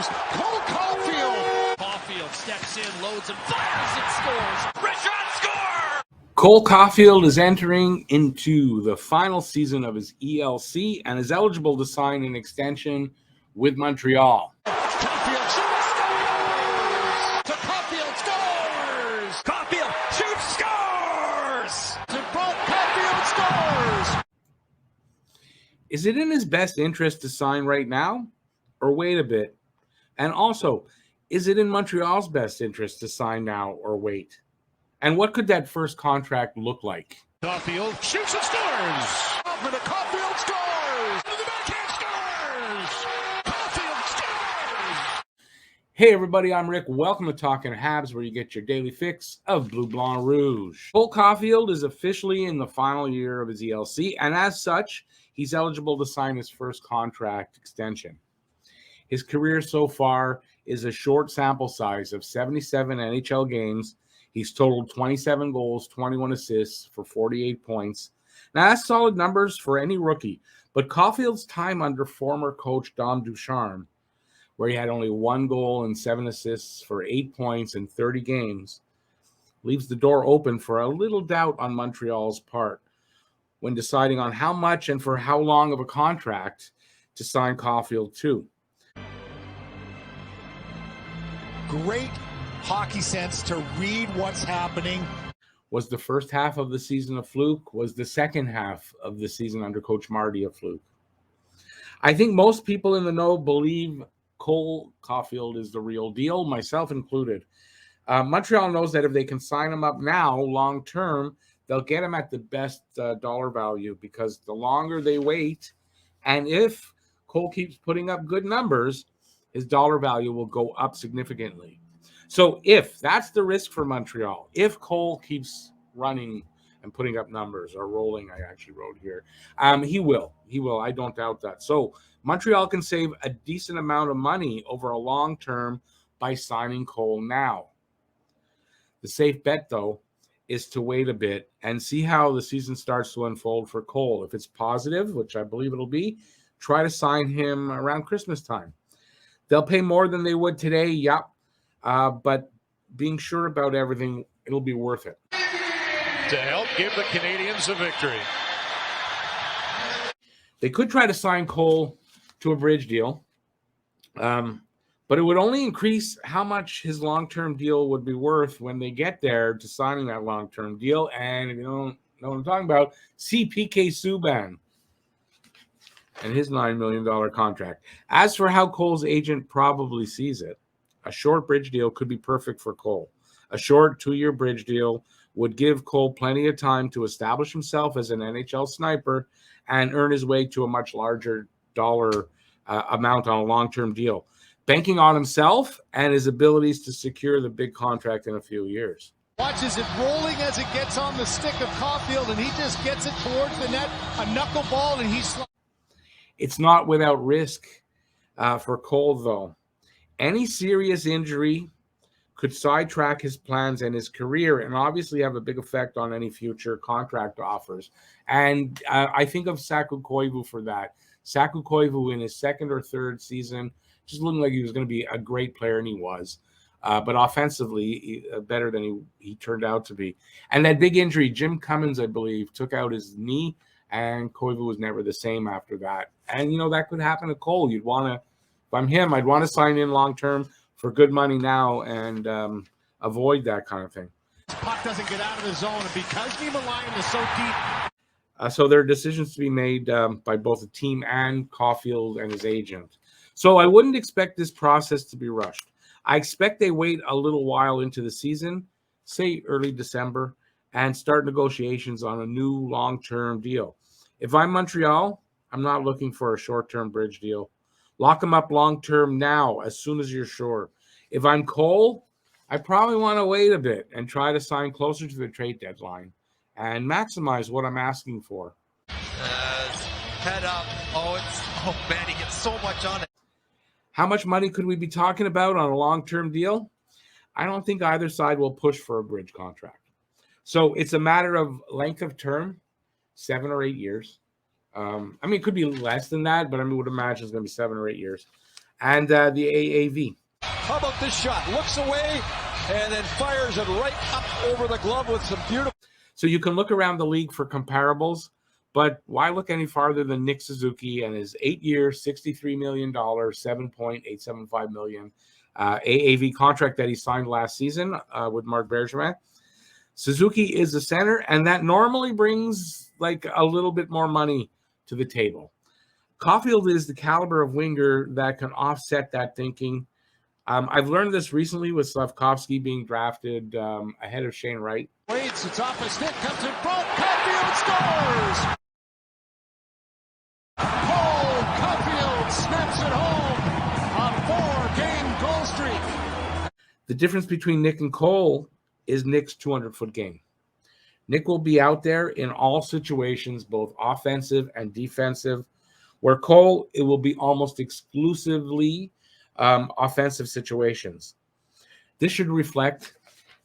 scores. Cole Caufield. Caufield steps in, loads and fires and scores. Richard score! Cole Caufield is entering into the final season of his ELC and is eligible to sign an extension with Montreal. Caufield shoots, scores! To Caufield, scores! Caufield shoots, scores! To Caufield, scores! Is it in his best interest to sign right now or wait a bit? And also, is it in Montreal's best interest to sign now or wait? And what could that first contract look like? Caufield shoots and scores! Over to Caufield, scores! To the backhand, scores! Caufield scores! Hey everybody, I'm Rick. Welcome to Talking Habs, where you get your daily fix of Bleu Blanc Rouge. Cole Caufield is officially in the final year of his ELC, and as such, he's eligible to sign his first contract extension. His career so far is a short sample size of 77 NHL games. He's totaled 27 goals, 21 assists for 48 points. Now, that's solid numbers for any rookie, but Caufield's time under former coach Dom Ducharme, where he had only 1 goal and 7 assists for 8 points in 30 games, leaves the door open for a little doubt on Montreal's part when deciding on how much and for how long of a contract to sign Caufield to. Great hockey sense to read what's happening. Was the first half of the season a fluke? Was the second half of the season under Coach Marty a fluke? I think most people in the know believe Cole Caufield is the real deal, myself included. Montreal knows that if they can sign him up now, long term, they'll get him at the best dollar value, because the longer they wait, and if Cole keeps putting up good numbers, his dollar value will go up significantly. So if that's the risk for Montreal, if Cole keeps running and putting up numbers, or rolling, I actually wrote here, he will. I don't doubt that. So Montreal can save a decent amount of money over a long term by signing Cole now. The safe bet, though, is to wait a bit and see how the season starts to unfold for Cole. If it's positive, which I believe it'll be, try to sign him around Christmas time. They'll pay more than they would today, yep. But being sure about everything, it'll be worth it. To help give the Canadiens a victory. They could try to sign Cole to a bridge deal, but it would only increase how much his long-term deal would be worth when they get there to signing that long-term deal. And if you don't know what I'm talking about, see PK Subban and his $9 million contract. As for how Cole's agent probably sees it, a short bridge deal could be perfect for Cole. A short 2-year bridge deal would give Cole plenty of time to establish himself as an NHL sniper and earn his way to a much larger dollar amount on a long-term deal, banking on himself and his abilities to secure the big contract in a few years. Watches it rolling as it gets on the stick of Caufield, and he just gets it towards the net, a knuckleball, and he's... It's not without risk for Cole, though. Any serious injury could sidetrack his plans and his career, and obviously have a big effect on any future contract offers. And I think of Saku Koivu for that. Saku Koivu in his second or third season just looking like he was going to be a great player, and he was. But offensively, better than he turned out to be. And that big injury, Jim Cummins, I believe, took out his knee, and Koivu was never the same after that. And, you know, that could happen to Cole. You'd want to, if I'm him, I'd want to sign in long-term for good money now and avoid that kind of thing. Puck doesn't get out of the zone, and because Niemelainen is so deep. So there are decisions to be made by both the team and Caufield and his agent. So I wouldn't expect this process to be rushed. I expect they wait a little while into the season, say early December, and start negotiations on a new long-term deal. If I'm Montreal, I'm not looking for a short-term bridge deal. Lock them up long-term now, as soon as you're sure. If I'm Cole, I probably want to wait a bit and try to sign closer to the trade deadline and maximize what I'm asking for. Head up. Oh man, he gets so much on it. How much money could we be talking about on a long-term deal? I don't think either side will push for a bridge contract. So it's a matter of length of term, 7 or 8 years. I mean, it could be less than that, but I would imagine it's going to be 7 or 8 years. and the AAV. How about this shot? Looks away and then fires it right up over the glove with some beautiful. So you can look around the league for comparables, but why look any farther than Nick Suzuki and his 8-year, $63 million, $7.875 million AAV contract that he signed last season with Marc Bergevin. Suzuki is a center, and that normally brings like a little bit more money to the table. Caufield is the caliber of winger that can offset that thinking. I've learned this recently with Slavkovsky being drafted ahead of Shane Wright. Waits, it's off his stick, comes in front, Caufield scores! Cole Caufield snaps it home on 4-game goal streak. The difference between Nick and Cole is Nick's 200-foot game. Nick will be out there in all situations, both offensive and defensive, where Cole, it will be almost exclusively offensive situations. This should reflect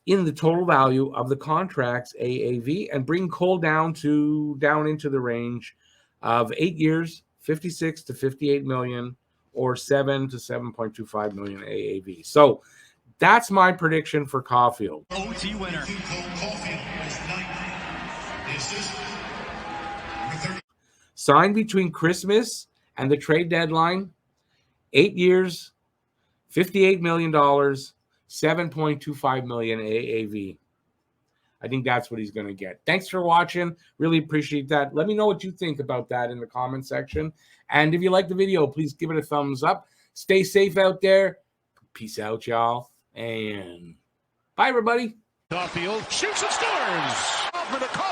in the total value of the contract's AAV and bring Cole down into the range of 8 years, 56 to 58 million, or 7 to 7.25 million AAV. So that's my prediction for Caufield. OT winner. Signed between Christmas and the trade deadline, 8 years, $58 million, 7.25 million AAV. I think that's what he's going to get. Thanks for watching. Really appreciate that. Let me know what you think about that in the comment section. And if you like the video, please give it a thumbs up. Stay safe out there. Peace out, y'all. And bye, everybody. Caufield shoots and scores!